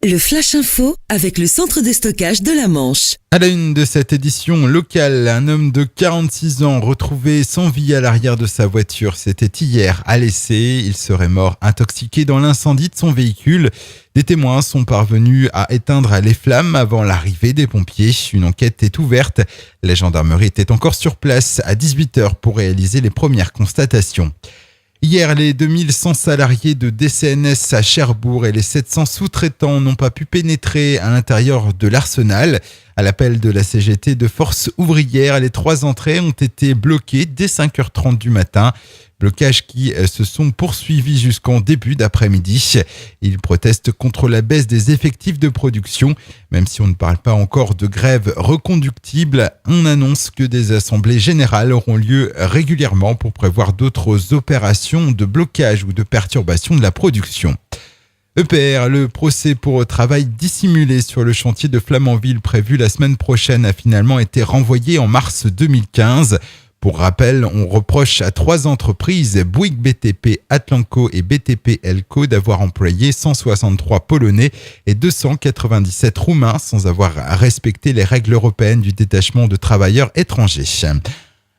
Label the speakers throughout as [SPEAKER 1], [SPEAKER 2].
[SPEAKER 1] Le Flash Info avec le centre de stockage de la Manche.
[SPEAKER 2] À la une de cette édition locale, un homme de 46 ans retrouvé sans vie à l'arrière de sa voiture. C'était hier à l'Essai. Il serait mort intoxiqué dans l'incendie de son véhicule. Des témoins sont parvenus à éteindre les flammes avant l'arrivée des pompiers. Une enquête est ouverte. La gendarmerie était encore sur place à 18h pour réaliser les premières constatations. Hier, les 2100 salariés de DCNS à Cherbourg et les 700 sous-traitants n'ont pas pu pénétrer à l'intérieur de l'Arsenal. À l'appel de la CGT de Force ouvrière, les 3 entrées ont été bloquées dès 5h30 du matin. Blocages qui se sont poursuivis jusqu'en début d'après-midi. Ils protestent contre la baisse des effectifs de production. Même si on ne parle pas encore de grève reconductible, on annonce que des assemblées générales auront lieu régulièrement pour prévoir d'autres opérations de blocage ou de perturbation de la production. EPR, le procès pour travail dissimulé sur le chantier de Flamanville prévu la semaine prochaine a finalement été renvoyé en mars 2015. Pour rappel, on reproche à 3 entreprises, Bouygues BTP, Atlanco et BTP Elco, d'avoir employé 163 Polonais et 297 Roumains sans avoir respecté les règles européennes du détachement de travailleurs étrangers.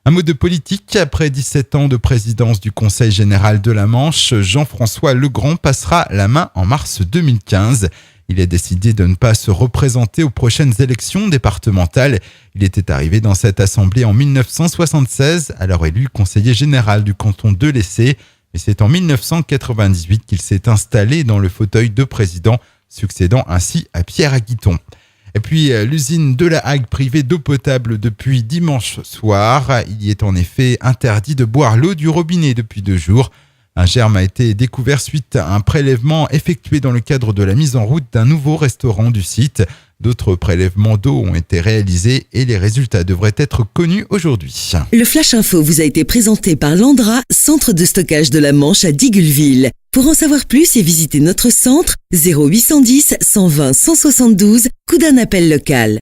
[SPEAKER 2] Un mot de politique. Après 17 ans de présidence du Conseil général de la Manche, Jean-François Legrand passera la main en mars 2015. Il a décidé de ne pas se représenter aux prochaines élections départementales. Il était arrivé dans cette assemblée en 1976, alors élu conseiller général du canton de l'Essai. Mais c'est en 1998 qu'il s'est installé dans le fauteuil de président, succédant ainsi à Pierre Aguiton. Et puis, l'usine de la Hague privée d'eau potable depuis dimanche soir. Il y est en effet interdit de boire l'eau du robinet depuis 2 jours. Un germe a été découvert suite à un prélèvement effectué dans le cadre de la mise en route d'un nouveau restaurant du site. D'autres prélèvements d'eau ont été réalisés et les résultats devraient être connus aujourd'hui.
[SPEAKER 1] Le Flash Info vous a été présenté par Landra, centre de stockage de la Manche à Diggulville. Pour en savoir plus et visiter notre centre, 0810 120 172, coup d'un appel local.